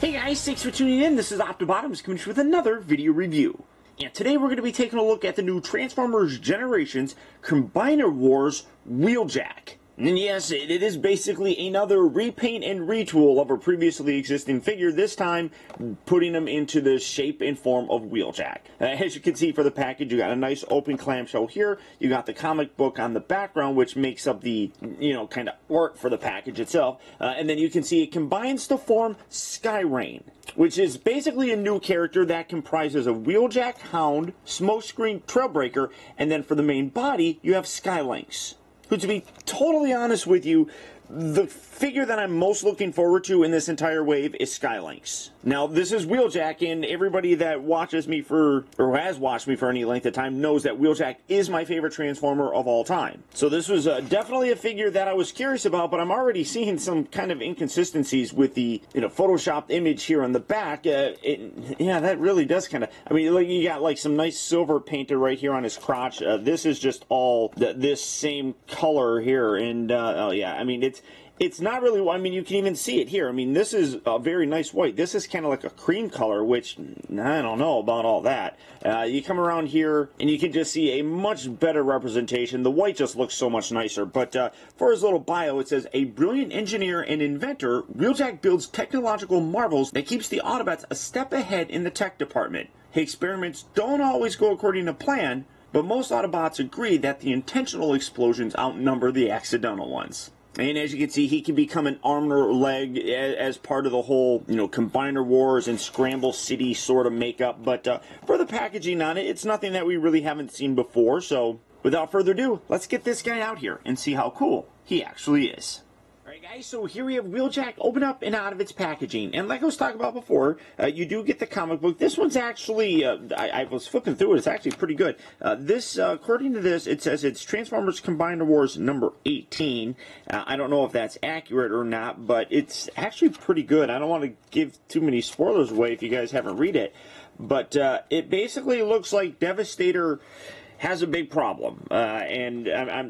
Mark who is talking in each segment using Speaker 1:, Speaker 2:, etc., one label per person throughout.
Speaker 1: Hey guys, thanks for tuning in. This is Optibottoms coming with another video review. And today we're going to be taking a look at the new Transformers Generations Combiner Wars Wheeljack. And yes, it is basically another repaint and retool of a previously existing figure, this time putting them into the shape and form of Wheeljack. As you can see for the package, you got a nice open clamshell here. You got the comic book on the background, which makes up the, kind of art for the package itself. And then you can see it combines to form Skyrain, which is basically a new character that comprises of Wheeljack, Hound, Smokescreen, Trailbreaker, and then for the main body, you have Skylynx. Who, to be totally honest with you, the figure that I'm most looking forward to in this entire wave is Skylynx. Now, this is Wheeljack, and everybody that watches me or has watched me for any length of time knows that Wheeljack is my favorite Transformer of all time. So this was definitely a figure that I was curious about, but I'm already seeing some kind of inconsistencies with the photoshopped image here on the back. Yeah, that really does kind of, look, you got like some nice silver painted right here on his crotch. This is just all this same color here, and oh yeah, it's not really, you can even see it here. This is a very nice white. This is kind of like a cream color, which I don't know about all that. You come around here, and you can just see a much better representation. The white just looks so much nicer. But for his little bio, it says, a brilliant engineer and inventor, Wheeljack builds technological marvels that keeps the Autobots a step ahead in the tech department. His experiments don't always go according to plan, but most Autobots agree that the intentional explosions outnumber the accidental ones. And as you can see, he can become an armor leg as part of the whole, Combiner Wars and Scramble City sort of makeup. But for the packaging on it, it's nothing that we really haven't seen before. So without further ado, let's get this guy out here and see how cool he actually is. Alright guys, so here we have Wheeljack open up and out of its packaging. And like I was talking about before, you do get the comic book. This one's actually, I was flipping through it, it's actually pretty good. According to this, it says it's Transformers Combiner Wars number 18. I don't know if that's accurate or not, but it's actually pretty good. I don't want to give too many spoilers away if you guys haven't read it. But it basically looks like Devastator has a big problem, and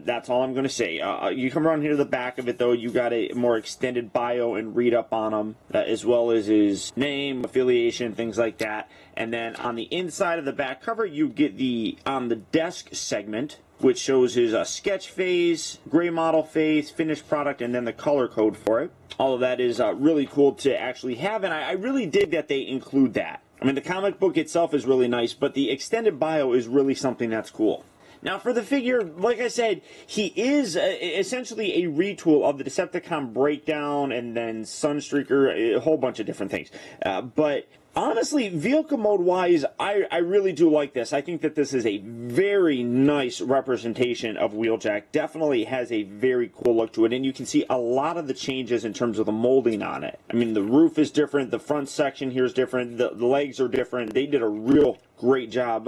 Speaker 1: that's all I'm going to say. You come around here to the back of it, though, you got a more extended bio and read-up on him, as well as his name, affiliation, things like that. And then on the inside of the back cover, you get the on the desk segment, which shows his sketch phase, gray model phase, finished product, and then the color code for it. All of that is really cool to actually have, and I really dig that they include that. The comic book itself is really nice, but the extended bio is really something that's cool. Now, for the figure, like I said, he is essentially a retool of the Decepticon Breakdown and then Sunstreaker, a whole bunch of different things. But honestly, vehicle mode-wise, I really do like this. I think that this is a very nice representation of Wheeljack. Definitely has a very cool look to it, and you can see a lot of the changes in terms of the molding on it. The roof is different, the front section here is different, the legs are different. They did a real great job.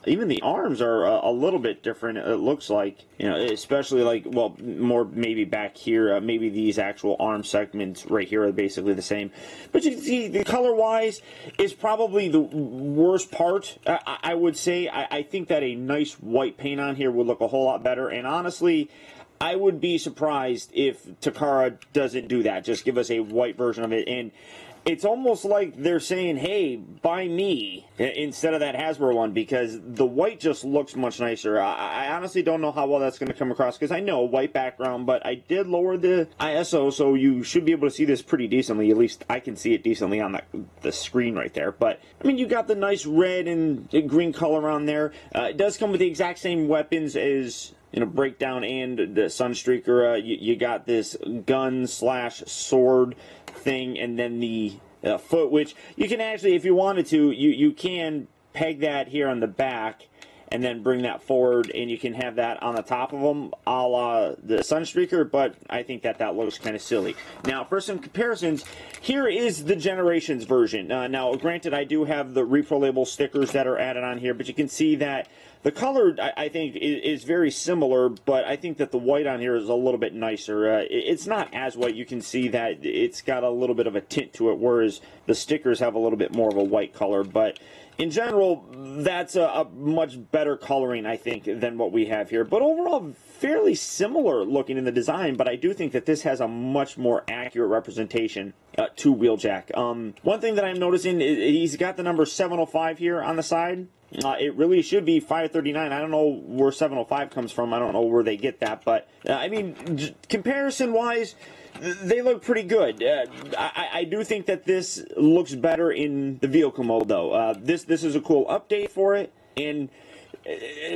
Speaker 1: Even the arms are a little bit different, it looks like. Especially more maybe back here. Maybe these actual arm segments right here are basically the same. But you can see the color-wise is probably the worst part, I would say. I think that a nice white paint on here would look a whole lot better. And honestly, I would be surprised if Takara doesn't do that. Just give us a white version of it. And it's almost like they're saying, hey, buy me, instead of that Hasbro one, because the white just looks much nicer. I honestly don't know how well that's going to come across, because I know white background, but I did lower the ISO, so you should be able to see this pretty decently. At least I can see it decently on the screen right there. But, you got the nice red and green color on there. It does come with the exact same weapons as Breakdown and the Sunstreaker. You got this gun/sword thing, and then the foot, which you can actually, if you wanted to, you can peg that here on the back and then bring that forward, and you can have that on the top of them, a la the Sunstreaker, but I think that looks kind of silly. Now, for some comparisons, here is the Generations version. Now, granted, I do have the Repro Label stickers that are added on here, but you can see that the color, I think, is very similar, but I think that the white on here is a little bit nicer. It's not as white. You can see that it's got a little bit of a tint to it, whereas the stickers have a little bit more of a white color. But in general, that's a much better coloring, I think, than what we have here. But overall, fairly similar looking in the design, but I do think that this has a much more accurate representation to Wheeljack. One thing that I'm noticing is he's got the number 705 here on the side. It really should be 539. I don't know where 705 comes from. I don't know where they get that, but I mean, comparison-wise, they look pretty good. I do think that this looks better in the vehicle mode, though. This is a cool update for it, and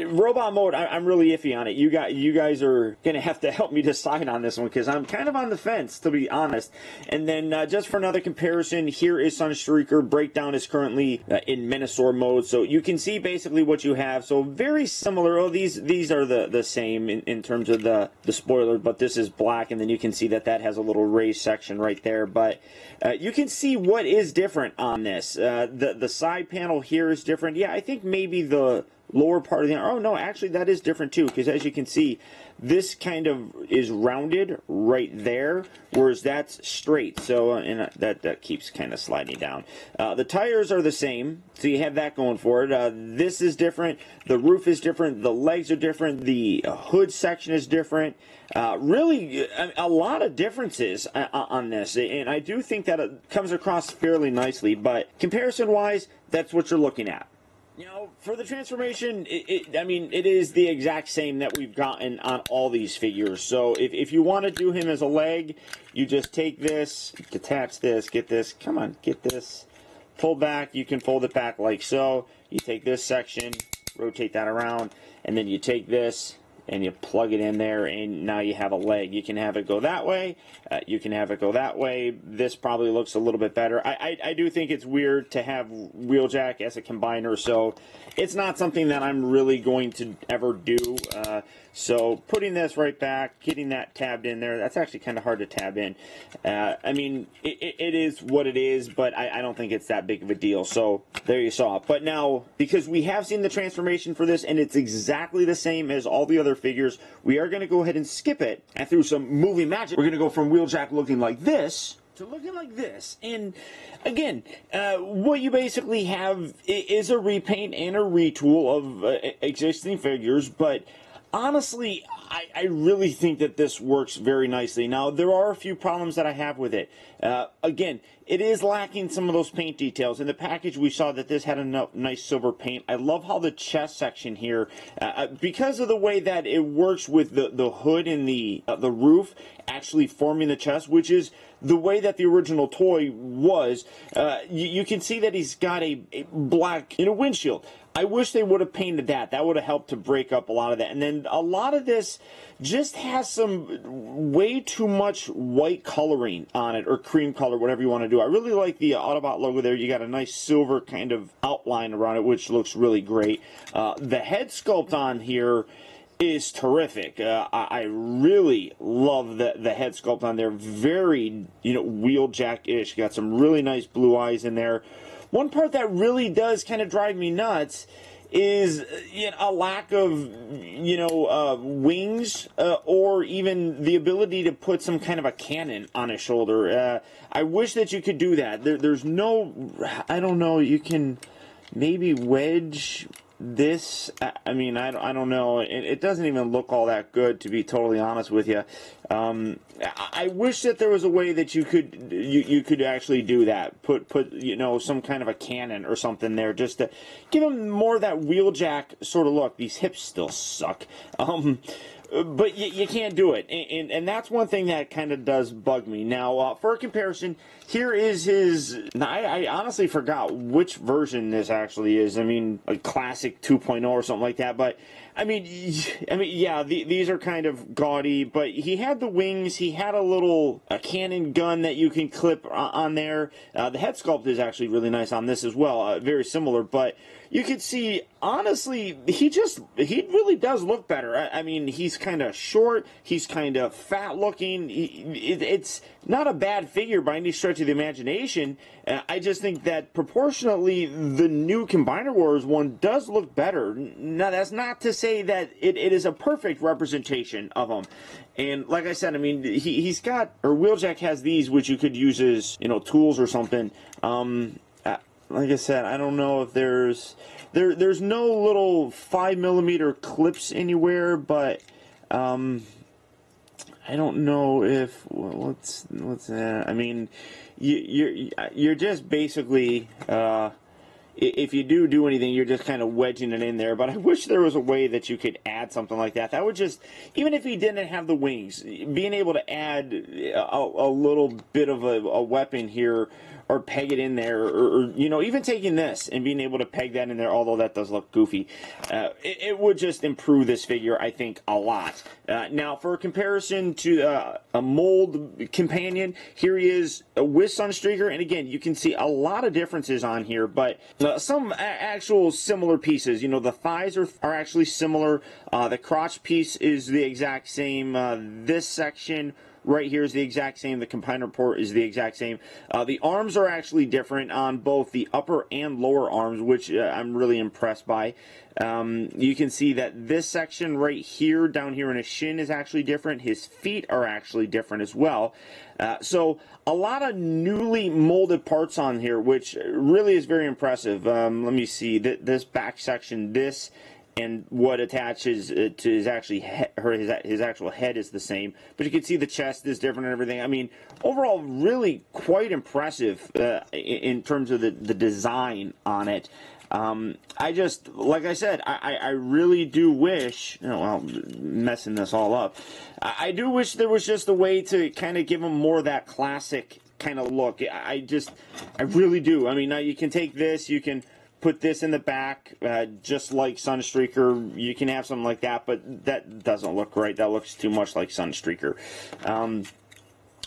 Speaker 1: robot mode, I'm really iffy on it. You guys are going to have to help me decide on this one, because I'm kind of on the fence, to be honest. And then just for another comparison, here is Sunstreaker. Breakdown is currently in Menasor mode, so you can see basically what you have. So very similar. Oh, these are the same in terms of the spoiler, but this is black, and then you can see that has a little raised section right there. But you can see what is different on this. The side panel here is different. Yeah, I think maybe the lower part of the, oh no, actually that is different too, because as you can see, this kind of is rounded right there, whereas that's straight. So and that keeps kind of sliding down. The tires are the same, so you have that going for it. This is different. The roof is different. The legs are different. The hood section is different. Really, a lot of differences on this, and I do think that it comes across fairly nicely. But comparison-wise, that's what you're looking at. You know, for the transformation, I mean, it is the exact same that we've gotten on all these figures. So if you want to do him as a leg, you just take this, detach this, get this, come on, get this, pull back. You can fold it back like so. You take this section, rotate that around, and then you take this and you plug it in there, and now you have a leg. You can have it go that way. You can have it go that way. This probably looks a little bit better. I do think it's weird to have Wheeljack as a combiner, so it's not something that I'm really going to ever do. So putting this right back, getting that tabbed in there, that's actually kind of hard to tab in. I mean, it is what it is, but I don't think it's that big of a deal. So there you saw it. But now, because we have seen the transformation for this, and it's exactly the same as all the other figures, we are going to go ahead and skip it. And through some movie magic, we're going to go from Wheeljack looking like this to looking like this. And again, what you basically have is a repaint and a retool of existing figures, but honestly, I really think that this works very nicely. Now, there are a few problems that I have with it. Again, it is lacking some of those paint details. In the package, we saw that this had a nice silver paint. I love how the chest section here, because of the way that it works with the hood and the roof actually forming the chest, which is the way that the original toy was. You can see that he's got a black windshield. I wish they would have painted that. That would have helped to break up a lot of that. And then a lot of this just has some way too much white coloring on it, or cream color, whatever you want to do. I really like the Autobot logo there. You got a nice silver kind of outline around it, which looks really great. The head sculpt on here is terrific. I really love the head sculpt on there. Very, Wheeljack-ish. Got some really nice blue eyes in there. One part that really does kind of drive me nuts is a lack of, wings, or even the ability to put some kind of a cannon on his shoulder. I wish that you could do that. There's no, I don't know, you can maybe wedge this. I mean, I don't know. It doesn't even look all that good, to be totally honest with you. I wish that there was a way that you could actually do that. Put some kind of a cannon or something there, just to give him more of that Wheeljack sort of look. These hips still suck. But you can't do it, and that's one thing that kind of does bug me. Now, for a comparison, here is his. I honestly forgot which version this actually is. I mean, a classic 2.0 or something like that. But I mean, yeah, these are kind of gaudy. But he had the wings. He had a cannon gun that you can clip on there. The head sculpt is actually really nice on this as well. Very similar, but you can see, honestly, he really does look better. I mean, he's kind of short, he's kind of fat looking. It's not a bad figure by any stretch of the imagination. I just think that proportionately, the new Combiner Wars one does look better. Now, that's not to say that it is a perfect representation of him. And like I said, I mean, he's got, or Wheeljack has these, which you could use as, tools or something. like I said, I don't know if there's no little 5mm clips anywhere, but I don't know if what's that? I mean, you're just basically if you do anything, you're just kind of wedging it in there. But I wish there was a way that you could add something like that. That would just, even if he didn't have the wings, being able to add a little bit of a weapon here, or peg it in there, or you know, even taking this and being able to peg that in there, although that does look goofy, it would just improve this figure, I think, a lot. Now, for a comparison to a mold companion, here he is with Sunstreaker, and again, you can see a lot of differences on here, but some actual similar pieces. You know, the thighs are actually similar. The crotch piece is the exact same. This section right here is the exact same. The combiner port is the exact same. The arms are actually different on both the upper and lower arms, which I'm really impressed by. You can see that this section right here, down here in his shin, is actually different. His feet are actually different as well. So a lot of newly molded parts on here, which really is very impressive. Let me see. This back section, this and what attaches to his actual head is the same, but you can see the chest is different and everything. I mean, overall, really quite impressive in terms of the design on it. I just, like I said, I really do wish, oh, well, messing this all up, I do wish there was just a way to kind of give him more of that classic kind of look. I really do. I mean, now you can take this, you can put this in the back, just like Sunstreaker. You can have something like that, but that doesn't look right. That looks too much like Sunstreaker.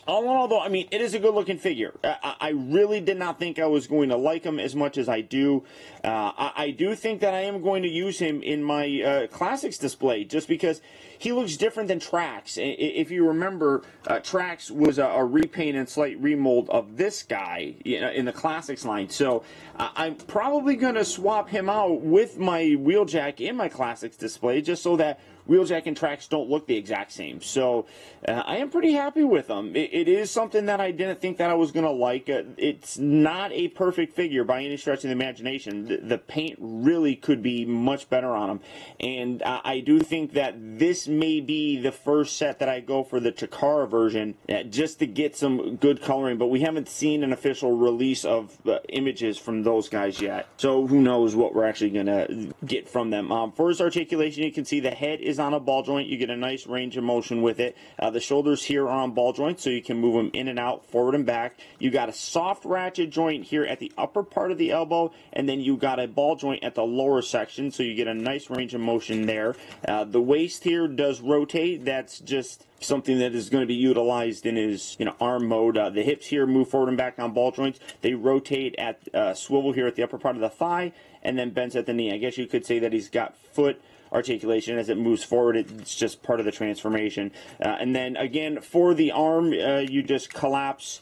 Speaker 1: All in all, though, I mean, it is a good-looking figure. I really did not think I was going to like him as much as I do. I do think that I am going to use him in my Classics display, just because he looks different than Trax. If you remember, Trax was a repaint and slight remold of this guy in the Classics line. So I'm probably going to swap him out with my Wheeljack in my Classics display, just so that Wheeljack and Trax don't look the exact same. So I am pretty happy with them. It is something that I didn't think that I was going to like. It's not a perfect figure by any stretch of the imagination. The paint really could be much better on them. And I do think that this may be the first set that I go for the Chikara version, just to get some good coloring. But we haven't seen an official release of images from those guys yet. So who knows what we're actually going to get from them. For his articulation, you can see the head is on a ball joint. You get a nice range of motion with it. The shoulders here are on ball joints, so you can move them in and out, forward and back. You got a soft ratchet joint here at the upper part of the elbow, and then you got a ball joint at the lower section, so you get a nice range of motion there. The waist here does rotate. That's just something that is going to be utilized in his arm mode. The hips here move forward and back on ball joints. They rotate at swivel here at the upper part of the thigh, and then bends at the knee. I guess you could say that he's got foot articulation as it moves forward. It's just part of the transformation. And then again, for the arm, you just collapse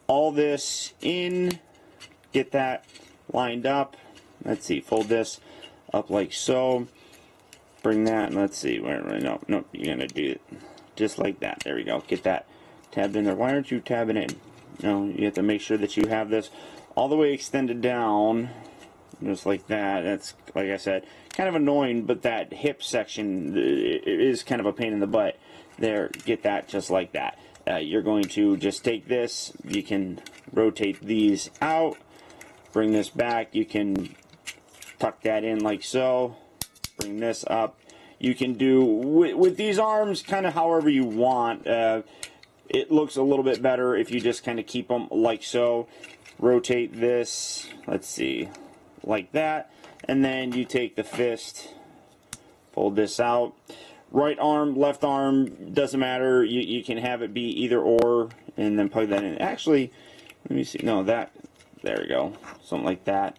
Speaker 1: all this in, get that lined up. Let's see, fold this up like so. Bring that, and let's see, no, you're gonna do it just like that. There we go. Get that tabbed in there. Why aren't you tabbing in? No, you have to make sure that you have this all the way extended down, just like that. That's, like I said, kind of annoying, but that hip section is kind of a pain in the butt. There, get that just like that. You're going to just take this, you can rotate these out, bring this back, you can tuck that in like so, bring this up. You can do, with these arms, kind of however you want. It looks a little bit better if you just kind of keep them like so. Rotate this, let's see, like that, and then you take the fist, fold this out. Right arm, left arm, doesn't matter. You can have it be either or, and then plug that in. Actually, let me see. No, there we go. Something like that.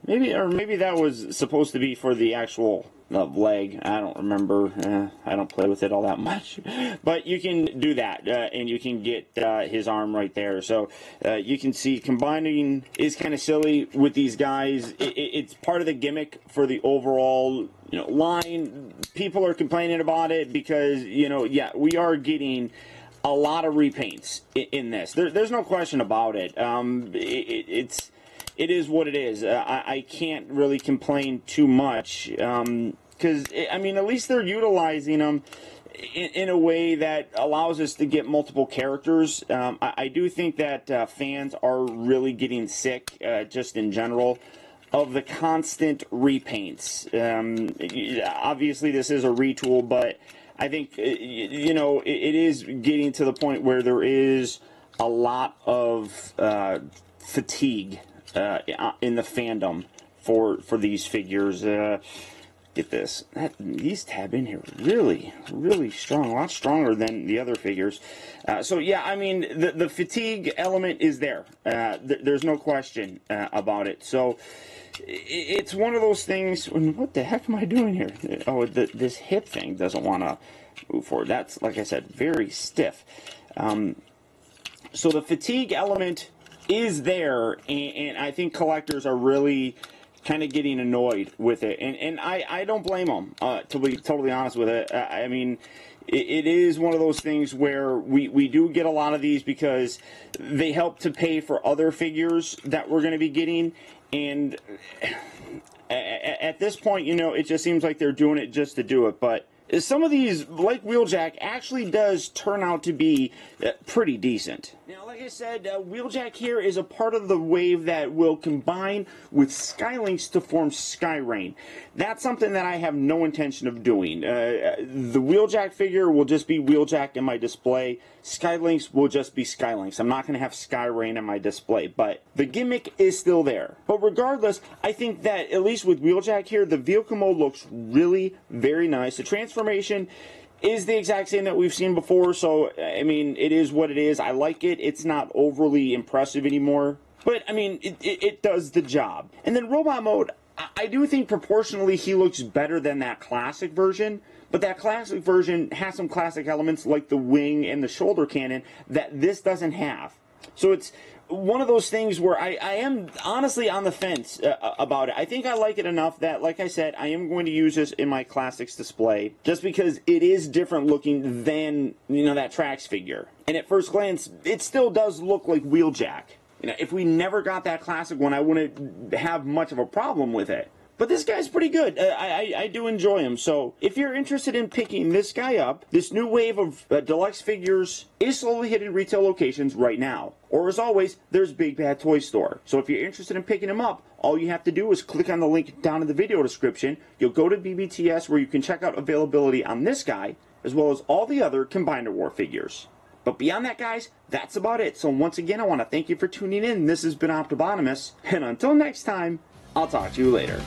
Speaker 1: Maybe that was supposed to be for the actual leg. I don't remember. I don't play with it all that much. But you can do that, and you can get his arm right there. So you can see combining is kind of silly with these guys. It's part of the gimmick for the overall line. People are complaining about it because, yeah, we are getting a lot of repaints in this. There's no question about it. it is what it is. I can't really complain too much, because, I mean, at least they're utilizing them in a way that allows us to get multiple characters. I do think that fans are really getting sick, just in general, of the constant repaints. Obviously, this is a retool, but I think, you know, it is getting to the point where there is a lot of fatigue in the fandom for these figures. Get this. These tab in here really, really strong. A lot stronger than the other figures. So, yeah, I mean, the fatigue element is there. There's no question about it. So, it's one of those things. What the heck am I doing here? Oh, this hip thing doesn't want to move forward. That's, like I said, very stiff. So, the fatigue element is there, and I think collectors are really kind of getting annoyed with it, and I don't blame them, to be totally honest with it. I mean, it is one of those things where we do get a lot of these because they help to pay for other figures that we're going to be getting, and at this point, you know, it just seems like they're doing it just to do it. But some of these, like Wheeljack, actually does turn out to be pretty decent. Now, like I said, Wheeljack here is a part of the wave that will combine with Skylinks to form Skyrain. That's something that I have no intention of doing. The Wheeljack figure will just be Wheeljack in my display. Skylinks will just be Skylinks. I'm not going to have Skyrain in my display, but the gimmick is still there. But regardless, I think that, at least with Wheeljack here, the vehicle mode looks really very nice. The transformation is the exact same that we've seen before, so, I mean, it is what it is. I like it. It's not overly impressive anymore, but, I mean, it does the job. And then robot mode, I do think proportionally he looks better than that classic version, but that classic version has some classic elements like the wing and the shoulder cannon that this doesn't have. So it's one of those things where I am honestly on the fence about it. I think I like it enough that, like I said, I am going to use this in my classics display just because it is different looking than, you know, that Trax figure. And at first glance, it still does look like Wheeljack. You know, if we never got that classic one, I wouldn't have much of a problem with it. But this guy's pretty good. I do enjoy him. So if you're interested in picking this guy up, this new wave of deluxe figures is slowly hitting retail locations right now. Or as always, there's Big Bad Toy Store. So if you're interested in picking him up, all you have to do is click on the link down in the video description. You'll go to BBTS where you can check out availability on this guy, as well as all the other Combiner War figures. But beyond that, guys, that's about it. So once again, I want to thank you for tuning in. This has been Optibotimus, and until next time, I'll talk to you later.